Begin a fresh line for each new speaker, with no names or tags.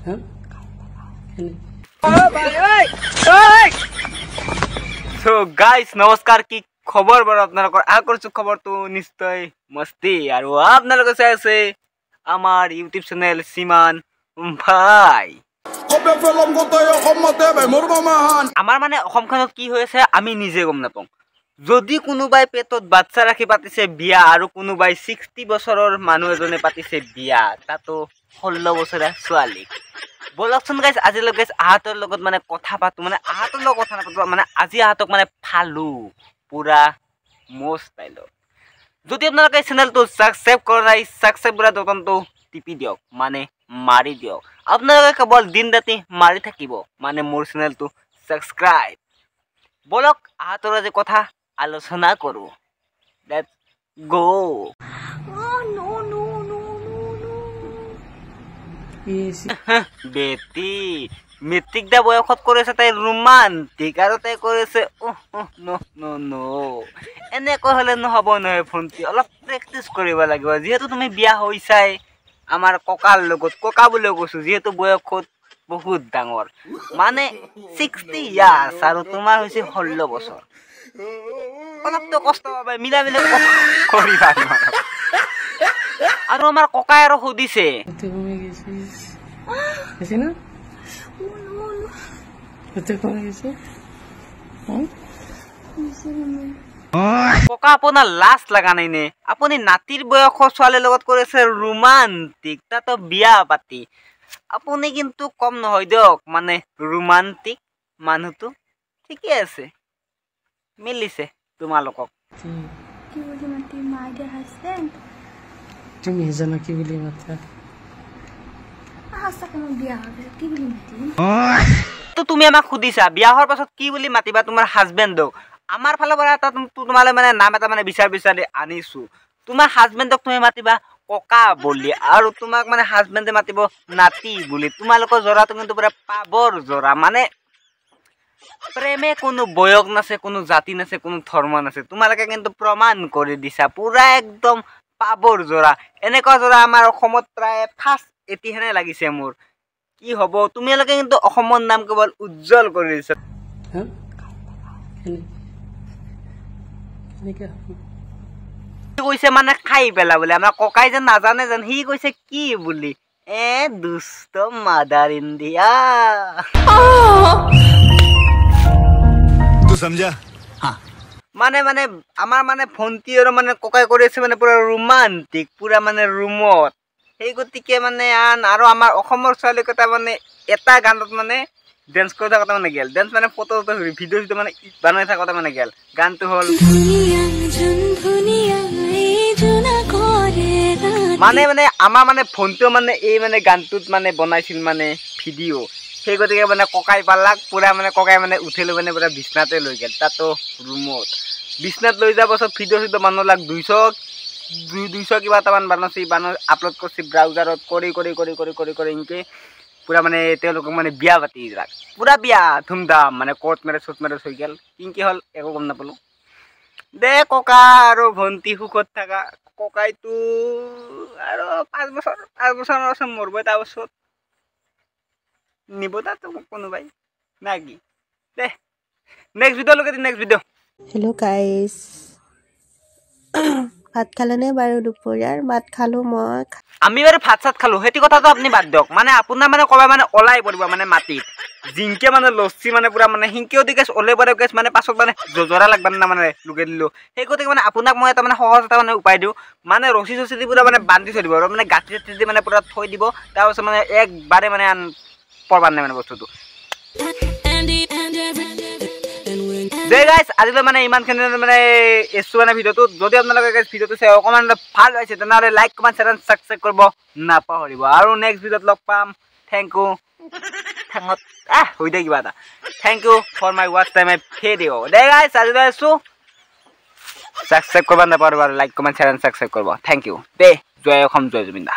so guys নমস্কাৰ কি খবৰ বাৰু আপোনালোকৰ আশা কৰিছো খবৰটো নিশ্চয় মস্তি আৰু আপোনালোকে চাই আছে আমাৰ ইউটিউব চেনেল সিমান ভাই আমাৰ মানে অসমখনত কি হৈ আছে আমি নিজে গম নাপাওঁ যদি কোনোবাই পেটত বাচ্চা ৰাখি পাতিছে বিয়া আৰু কোনোবাই 60 বছৰৰ মানুহ এজনে পাতিছে বিয়া তাতো 16 বছৰীয়া ছোৱালী বলকচোন গাইস আজিলৈ গাইস আহাতৰ লগত মানে কথা পাতো মানে আহাতৰ লগত কথা নাপাতো মানে আজি আহাতক মানে ফালু পুৰা মো ষ্টাইলত যদি আপোনালোকে চেনেলটো সাবস্ক্ৰাইব কৰা নাই সাবস্ক্ৰাইব কৰা বটনটো টিপি দিয়ক মানে মাৰি দিয়ক আপোনালোকে কেৱল দিন ৰাতি মাৰি থাকিব মানে মোৰ চেনেলটো সাবস্ক্ৰাইব বলক আহাতৰ আজি কথা আলোচনা কৰো লেটস গো বেটি মেট্ৰিক দা বয়সত কৰিছে তাই ৰোমান্টিক আৰু তাই কৰিছে এনেকৈ হলে নহব নহয় ভণ্টি অলপ প্ৰেক্টিচ কৰিব লাগিব যিহেতু তুমি বিয়া হৈছাই আমাৰ ককাৰ লগত ককা বুলি কৈছো যিহেতু বয়সত বহুত ডাঙৰ মানে 60 ইয়াৰ্স আৰু তোমাৰ হৈছে 16 বছৰ অলপতো কষ্ট পাবা মিলা মিলা কৰিবা আৰু আমাৰ ককাই আৰু সুধিছে ককা আপোনাৰ লাজ লাগা নাই নে আপুনি নাতিৰ বয়সৰ ছোৱালীৰ লগত কৰিছে ৰোমান্টিক তাতো বিয়া পাতি আপুনি কিন্তু কম নহয় দিয়ক মানে ৰোমান্টিক মানুহটো ঠিকে আছে মিলিছে তোমালোকক
কি বুলি মাতি মাই দে হাজবেণ্ড
তুমি জানা কি বুলি মাতা
আছা কোন বিয়া হবে কি বুলি মাতি
তো তুমি আমাক খুদিছা বিয়া হোৱাৰ পাছত কি বুলি মাতিবা তোমাৰ হাজবেণ্ডক আমাৰ ফালৰ পৰা এটা তোমালে মানে নাম এটা মানে বিচাৰি আনিছো তোমাৰ হাজবেণ্ডক তুমি মাতিবা ককা বুলি আৰু তোমাক মানে হাজবেণ্ডে মাতিব নাতি বুলি তোমালোকৰ জৰাটো কিন্তু পুৰা পাবৰ জৰা মানে প্ৰেমে কোনো বয়স নাছে কোনো জাতি নাছে কোনো ধৰ্ম নাছে তোমালোকে কিন্তু প্ৰমাণ কৰি দিছা পুৰা একদম পাবৰ জৰা এনেকুৱা জৰা আমাৰ অসমত প্ৰায় ফাৰ্ষ্ট এটিহেনে লাগিছে মোৰ কি হ'ব তোমালোকে কিন্তু অসমৰ নাম কেৱল উজ্জ্বল কৰি দিছা কৈছে মানে খাই পেলা বুলি আমাৰ ককাই যেন নাজানে যেন সি কৈছে কি বুলি দুষ্ট মাদাৰ ইণ্ডিয়া মানে মানে আমাৰ মানে ভণ্টি আৰু মানে ককাই কৰি আছে মানে পুৰা ৰোমান্টিক পুৰা মানে ৰুমত সেই গতিকে মানে আৰু আমাৰ অসমৰ ছোৱালীকেইটা মানে এটা গানত মানে ডেন্স কৰি থাকোঁতে মানে গেল ডেন্স মানে ফটো ভিডিঅ' মানে বনাই থাকোঁতে মানে গেল গানটো হ'ল মানে মানে আমাৰ মানে ভণ্টিও মানে এই মানে গানটোত মানে বনাইছিল মানে ভিডিঅ' সেই গতিকে মানে ককাই পালাক পুৰা মানে ককাই মানে উঠিলো মানে পুৰা বিছনাতে লৈ গেল তাতো ৰুমত বিছনাত লৈ যাব পাছত ভিডিঅ' চিডিঅ' মানুহবিলাক 200 কিবা এটামান বানাইছে আপলোড কৰিছে ব্ৰাউজাৰত কৰি এনেকৈ পুৰা মানে তেওঁলোকক মানে বিয়া পাতি যাক পুৰা বিয়া ধুমধাম মানে কোৰ্ট মেৰেজ হৈ গ'ল কিনকি হ'ল একো গম নাপালোঁ দে ককা আৰু ভণ্টি সুখত থাকা ককাইটো আৰু 5 বছৰৰ পাছত মৰিব তাৰপাছত নিব তাতো কোনোবাই নাকি দে নেক্সট ভিডিঅ'
হেল্ল' গাইজ ভাত খালেনে বাৰু দুপৰীয়াৰ ভাত খালোঁ মই
আমি বাৰু ভাত চাত খালোঁ সেইটো কথাটো আপুনি বাদ দিয়ক মানে আপোনাৰ মানে ক'বা মানে ওলাই পৰিব মানে মাটিত জিংকে মানে লচি মানে পুৰা মানে হিংকেও দি গেছ ওলাই পৰে গেছ মানে পাছত মানে জৰা লাগব না মানে লুকাই দিলোঁ সেই গতিকে মানে আপোনাক মই এটা মানে সহজ এটা মানে উপায় দিওঁ মানে ৰছী চচি দি পুৰা মানে বান্ধি থৈ দিব আৰু মানে গাঁঠি চাঠি দি মানে পুৰা থৈ দিব তাৰপাছত মানে একবাৰে মানে পৰবাৰ নাই মানে বস্তুটো দে গাইজ আজিলৈ মানে ইমানখিনি মানে এছো মানে ভিডিঅ'টো যদি আপোনালোকে গাইজ ভিডিঅ'টো চাই অকণমান ভাল পাইছে তেনেহ'লে লাইক কমেণ্ট শ্বেয়াৰ সাবস্ক্ৰাইব কৰিব নাপাহৰিব আৰু নেক্সট ভিডিঅ'ত লগ পাম থেংক ইউ হৈ দে কিবা এটা thank you for my watch time video' দে গাইজ আজিলৈ আছো সাবস্ক্ৰাইব কৰিব নাপাহৰিব আৰু লাইক কমেণ্ট শ্বেয়াৰ সাবস্ক্ৰাইব কৰিব থেংক ইউ দে জয় অসম জয় জুবিন দা